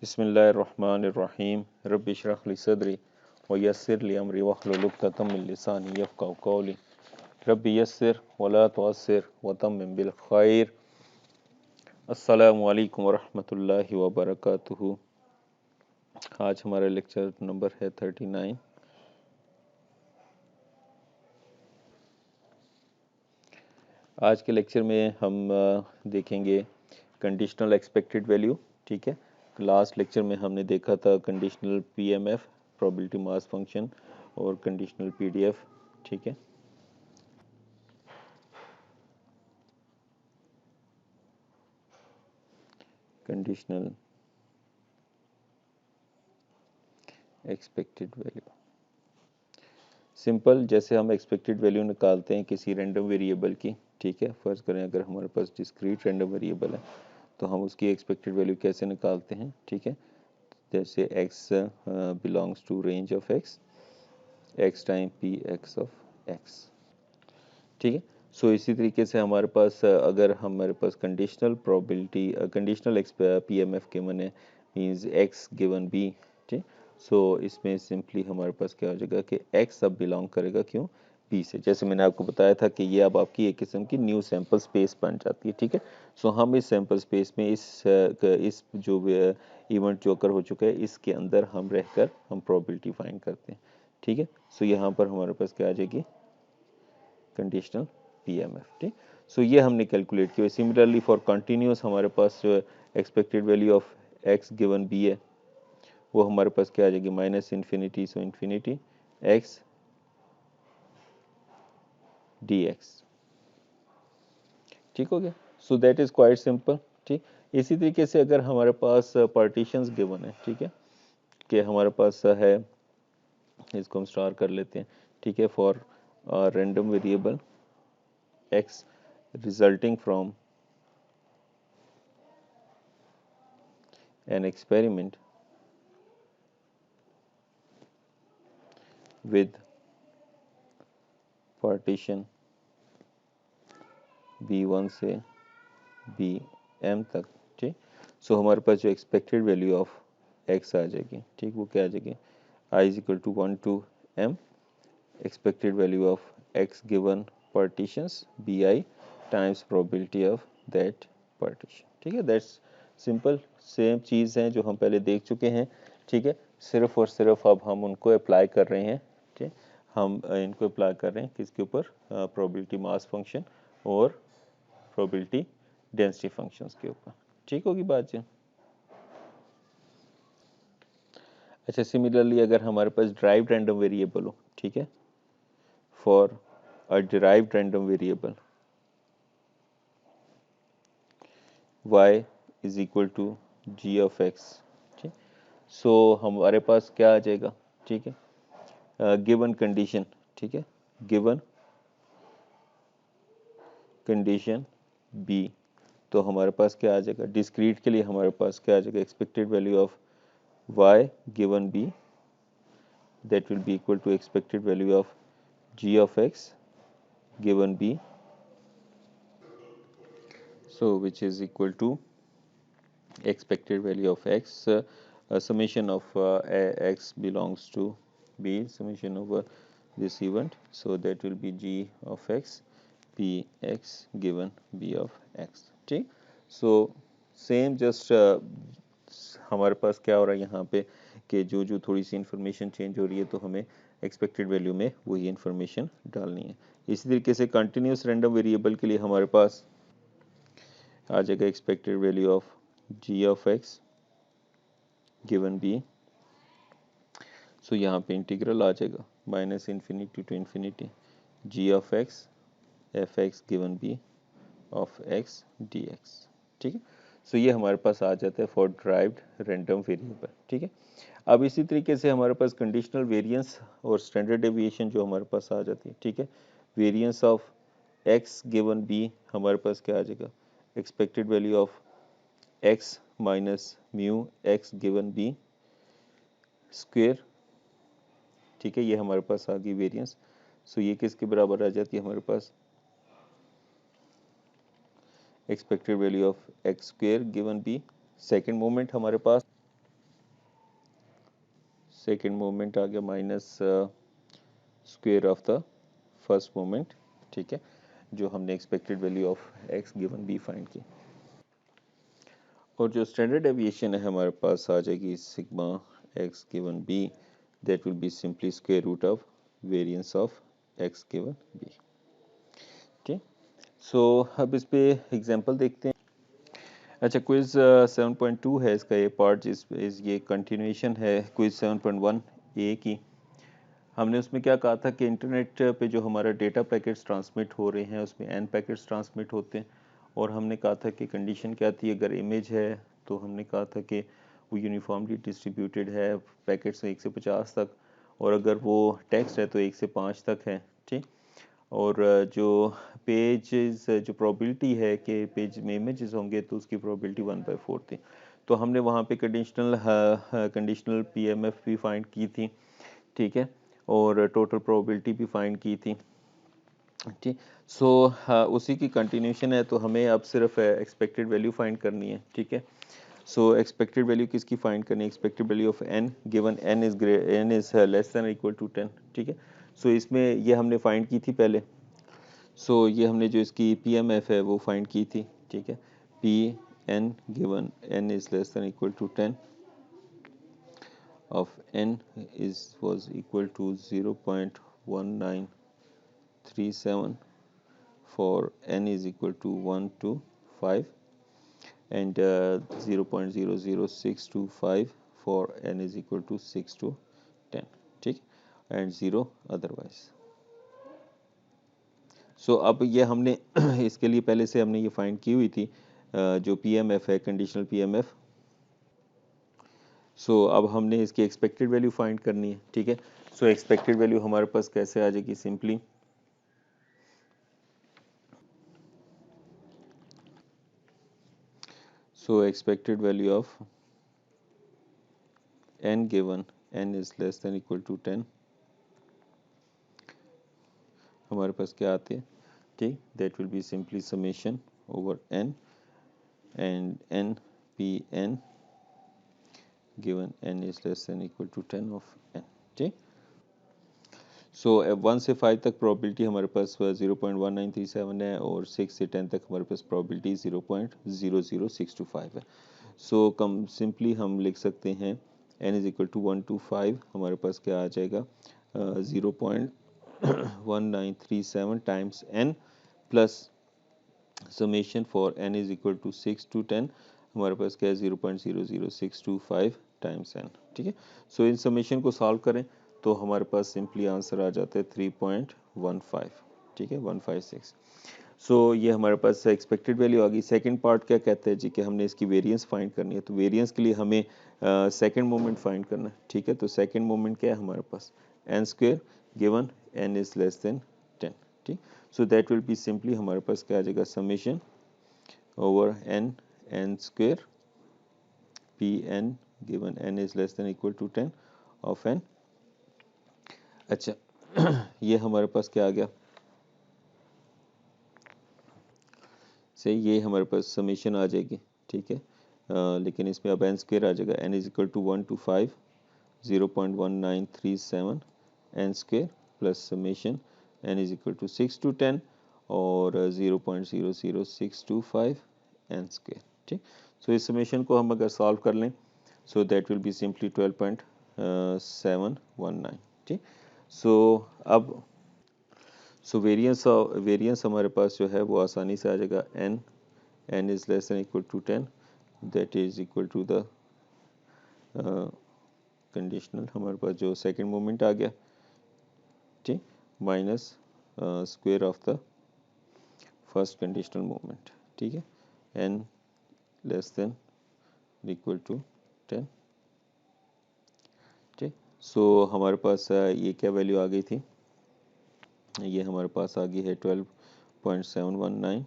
बिस्मिल्लाहिर्रहमानिर्रहीम रब्बि इश्रह ली सदरी व यस्सिर ली अमरी वहलुल उक़दतम मिन लिसानी यफ़क़हू क़ौली रब्बि यस्सिर वला तुअस्सिर व तम्मिम बिल खैर। अस्सलामु अलैकुम वरहमतुल्लाहि वबरकातुहू। आज हमारा लेक्चर नंबर है 39। आज के लेक्चर में हम देखेंगे कंडीशनल एक्सपेक्टेड वैल्यू। ठीक है, लास्ट लेक्चर में हमने देखा था conditional PMF probability mass function और कंडीशनल पीडीएफ। ठीक है, कंडीशनल एक्सपेक्टेड वैल्यू सिंपल, जैसे हम एक्सपेक्टेड वैल्यू निकालते हैं किसी रैंडम वेरिएबल की। ठीक है, फर्ज करें अगर हमारे पास डिस्क्रीट रैंडम वेरिएबल है तो हम उसकी एक्सपेक्टेड वैल्यू कैसे निकालते हैं। ठीक है, जैसे x belongs to range of x time P X of x। ठीक है, सो इसी तरीके से हमारे पास अगर हमारे पास कंडीशनल प्रोबेबिलिटी कंडीशनल पीएमएफ के मने मींस x गिवन b। ठीक, सो इसमें सिंपली हमारे पास क्या हो जाएगा कि x अब बिलोंग करेगा क्यों b से। जैसे मैंने आपको बताया था कि ये अब आपकी एक किस्म की न्यू सैंपल स्पेस बन जाती है। ठीक है, सो हम इस सैंपल स्पेस में इस जो इवेंट जो अकर हो चुका है इसके अंदर हम रहकर हम प्रोबेबिलिटी फाइंड करते हैं। ठीक है, सो यहाँ पर हमारे पास क्या आ जाएगी कंडीशनल पीएमएफ। ठीक, सो ये हमने कैलकुलेट किया। सिमिलरली फॉर कंटिन्यूस हमारे पास जो expected value of X given B है वो हमारे पास क्या आ जाएगी minus infinity, so infinity X D X. ठीक हो गया, so that is quite simple. ठीक, इसी तरीके से अगर हमारे पास पार्टीशंस गिवन है, ठीक है, कि हमारे पास है, इसको हम स्टार कर लेते हैं। ठीक है, for random variable x resulting from an experiment with partition b1 से bm तक। ठीक, सो हमारे पास जो एक्सपेक्टेड वैल्यू ऑफ x आ जाएगी, ठीक, वो क्या आ जाएगी i is equal to 1 to m expected value of x given partitions bi times probability of that partition। ठीक है, दैट्स सिंपल, सेम चीज़ है जो हम पहले देख चुके हैं। ठीक है, सिर्फ और सिर्फ अब हम उनको अप्लाई कर रहे हैं। ठीक, हम इनको अप्लाई कर रहे हैं किसके ऊपर, प्रोबेबिलिटी मास फंक्शन और प्रोबेबिलिटी डेंसिटी फंक्शंस के ऊपर। ठीक होगी बात जी। अच्छा, सिमिलरली अगर हमारे पास ड्राइव्ड रैंडम वेरिएबल हो, ठीक है, for a derived random variable y is equal to g of x। ठीक, सो हमारे पास क्या आ जाएगा, ठीक है, गिवन कंडीशन, ठीक है, गिवन कंडीशन b, तो हमारे पास क्या आ जाएगा डिस्क्रीट के लिए हमारे पास क्या आ जाएगा expected value of y given b that will be equal to expected value of g of x given b, so which is equal to expected value of x summation of x belongs to b summation over this event, so that will be g of x p x given b of x। ठीक, so same just हमारे पास क्या हो रहा है यहाँ पे कि जो जो थोड़ी सी इंफॉर्मेशन चेंज हो रही है तो हमें एक्सपेक्टेड वैल्यू में वही इंफॉर्मेशन डालनी है। इसी तरीके से कंटिन्यूस रैंडम वेरिएबल के लिए हमारे पास आ जाएगा expected value of g of x given b, so यहाँ पे इंटीग्रल आ जाएगा minus infinity to infinity g of x F X given b of x D X. ठीक है, सो ये हमारे पास आ जाता है फॉर ड्राइव्ड रैंडम वेरिएबल। ठीक है, अब इसी तरीके से हमारे पास कंडीशनल वेरिएंस और स्टैंडर्ड डेविएशन जो हमारे पास आ जाती है। ठीक है, variance of x given b हमारे पास क्या आ जाएगा expected value of x minus mu x given b square. ठीक है, ये हमारे पास आ गई वेरिएंस, सो ये किसके बराबर आ जाती है हमारे पास expected value of X square given B. Second moment हमारे पास सेकेंड मोमेंट आ गया minus square of the first moment, ठीक है, जो हमने expected value of X given B find की। और जो स्टैंडर्ड डेविएशन है हमारे पास आ जाएगी sigma X given B, that will be simply square root of variance of X given B. ठीक, सो अब इस पे एग्जांपल देखते हैं। अच्छा, क्विज 7.2 है इसका ये पार्ट, ये कंटिन्यूएशन है क्विज 7.1 ए की। हमने उसमें क्या कहा था कि इंटरनेट पे जो हमारा डेटा पैकेट्स ट्रांसमिट हो रहे हैं उसमें n पैकेट्स ट्रांसमिट होते हैं, और हमने कहा था कि कंडीशन क्या थी, अगर इमेज है तो हमने कहा था कि वो यूनिफॉर्मली डिस्ट्रीब्यूटेड है पैकेट्स 1 से 50 तक, और अगर वो टेक्स्ट है तो 1 से 5 तक है। ठीक, और जो पेजेस जो प्रोबेबिलिटी है कि पेज में इमेजेस होंगे तो उसकी प्रोबेबिलिटी 1/4 थी। तो हमने वहाँ पे कंडीशनल पीएमएफ भी फाइंड की थी, ठीक है, और टोटल प्रोबेबिलिटी भी फाइंड की थी। ठीक, सो उसी की कंटिन्यूशन है, तो हमें अब सिर्फ एक्सपेक्टेड वैल्यू फाइंड करनी है। ठीक है, सो एक्सपेक्टेड वैल्यू किसकी फाइंड करनी है, expected value of n given n is less than equal to 10। ठीक है, सो इसमें ये हमने फाइंड की थी पहले, सो ये हमने जो इसकी पी एम एफ है वो फाइंड की थी। ठीक है, P N given n is less than equal to 10 of n was equal to 0.1937 for n is equal to 1 to 5, and 0.00625 for n is equal to 6 to 10, ठीक, and 0 otherwise। सो अब ये हमने इसके लिए पहले से हमने ये फाइंड की हुई थी जो पीएमएफ है, कंडीशनल पीएमएफ। सो अब हमने इसकी एक्सपेक्टेड वैल्यू फाइंड करनी है। ठीक है, सो एक्सपेक्टेड वैल्यू हमारे पास कैसे आ जाएगी, simply so expected value of n given n is less than equal to 10 हमारे पास क्या आते हैं, ठीक, that will be simply summation over n and n p n given n is less than equal to 10 of n। ठीक, सो 1 से 5 तक probability हमारे पास 0.1937 है, और 6 से 10 तक हमारे पास प्रोबेबिलिटी 0.00625 है। सो कम सिंपली हम लिख सकते हैं n is equal to 1 to 5, हमारे पास क्या आ जाएगा 0.1937 times n plus summation for n is equal to 6 to 10, हमारे पास क्या है 0.00625 टाइम्स n। ठीक है, सो इन समेशन को सॉल्व करें तो हमारे पास सिंपली आंसर आ जाता है 3.15। ठीक है, 156। सो ये हमारे पास एक्सपेक्टेड वैल्यू आ गई। सेकंड पार्ट क्या कहते हैं जी कि हमने इसकी वेरिएंस फाइंड करनी है, तो वेरिएंस के लिए हमें सेकंड मोमेंट फाइंड करना है। ठीक है, तो सेकंड मोमेंट क्या है हमारे पास n square given n is less than 10। ठीक, so that will be simply हमारे पास क्या आ जाएगा summation over n square P n given n is less than equal to 10 of n। अच्छा ये हमारे पास क्या आ गया, सही, ये हमारे पास समीशन आ जाएगी। ठीक है, लेकिन इसमें अब n स्क्वायर आ जाएगा, n is equal to 1 to 5 0.1937 n square plus summation n is equal to 6 to 10 और 0.00625 n स्क्वायर। ठीक, सो इस समीशन को हम अगर सॉल्व कर लें सो दैट विल बी सिंपली 12.719। ठीक, सो अब वेरिएंस हमारे पास जो है वो आसानी से आ जाएगा n is less than equal to 10, that is equal to the conditional, हमारे पास जो सेकंड मोमेंट आ गया, ठीक, minus square of the first conditional moment. ठीक है, n less than equal to 10। ठीक, सो हमारे पास ये क्या वैल्यू आ गई थी, ये हमारे पास आ गई है 12.719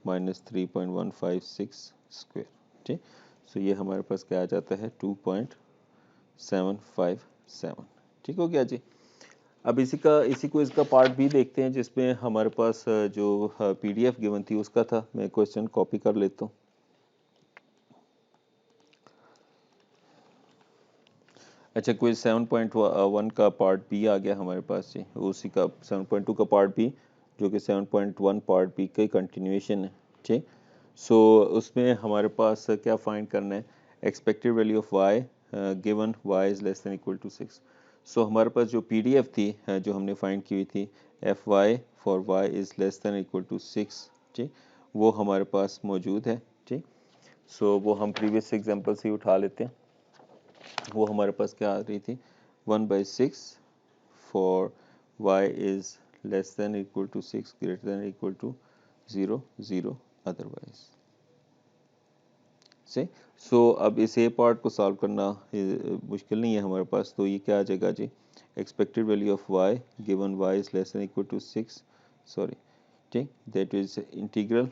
माइनस 3.156 स्क्वायर। ठीक, सो ये हमारे पास क्या आ जाता है 2.757। ठीक हो गया जी। अब इसी को इसका पार्ट भी देखते हैं जिसमें हमारे पास जो पीडीएफ गिवन थी उसका था। मैं क्वेश्चन कॉपी कर लेता हूँ। अच्छा, कोई 7.1 का पार्ट बी आ गया हमारे पास जी, उसी का 7.2 का पार्ट बी जो कि 7.1 पार्ट बी का कंटिन्यूएशन है। ठीक, सो उसमें हमारे पास क्या फाइंड करना है, expected value of Y given Y is less than equal to 6। So हमारे पास जो पीडीएफ थी जो हमने फाइंड की हुई थी, F Y for Y is less than equal to 6, ठीक, वो हमारे पास मौजूद है। ठीक, सो वो हम प्रीवियस एग्जांपल से ही उठा लेते हैं। वो हमारे पास क्या आ रही थी, 1/6 for y is less than equal to 6 greater than equal to 0 0 otherwise से। सो अब इस ए पार्ट को सॉल्व करना मुश्किल नहीं है हमारे पास, तो ये क्या आ जाएगा जी, expected value of y given y is less than equal to 6, sorry, ठीक, दैट इज इंटीग्रल,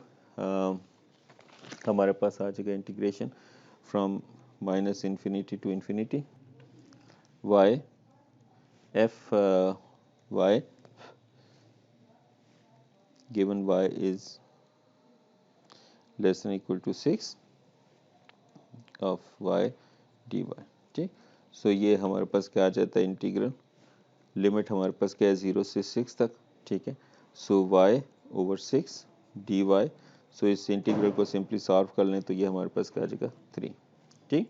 हमारे पास आ जाएगा integration from minus infinity to infinity y f y given y is less than equal to 6 of y dy। ठीक, सो ये हमारे पास क्या आ जाता है, इंटीग्रल लिमिट हमारे पास क्या है 0 से 6 तक। ठीक है, सो y ओवर 6 dy। सो इस इंटीग्रल को सिंपली सॉल्व कर लें तो ये हमारे पास क्या आ जाएगा 3। ठीक,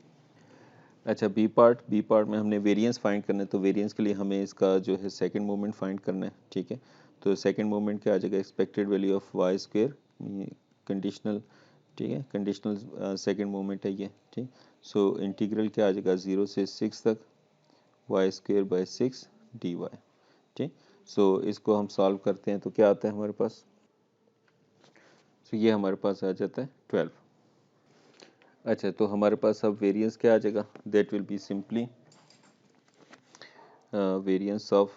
अच्छा, बी पार्ट में हमने वेरिएंस फाइंड करना है, तो वेरिएंस के लिए हमें इसका जो है सेकंड मोमेंट फाइंड करना है। ठीक है, तो सेकंड मोमेंट क्या आ जाएगा, expected value of Y square, conditional, ठीक है, कंडीशनल सेकंड मोमेंट है ये। ठीक, सो इंटीग्रल क्या आ जाएगा 0 से 6 तक Y square by 6 D Y. ठीक, सो इसको हम सॉल्व करते हैं तो क्या आता है हमारे पास, सो ये हमारे पास आ जाता है 12। अच्छा, तो हमारे पास अब वेरिएंस क्या आ जाएगा, that will be simply variance of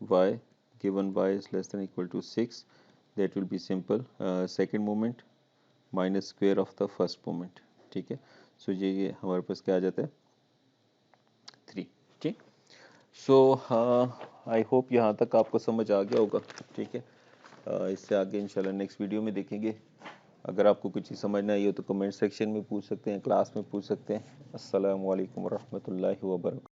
y given y is less than equal to 6, that will be simple second moment minus square of the first moment। ठीक है, सो ये हमारे पास क्या आ जाता है 3। ठीक, सो आई होप यहाँ तक आपको समझ आ गया होगा। ठीक है, इससे आगे इंशाल्लाह नेक्स्ट वीडियो में देखेंगे। अगर आपको कुछ चीज़ समझ ना आई हो तो कमेंट सेक्शन में पूछ सकते हैं, क्लास में पूछ सकते हैं। अस्सलाम वालेकुम रहमतुल्लाहि व बरकातहू।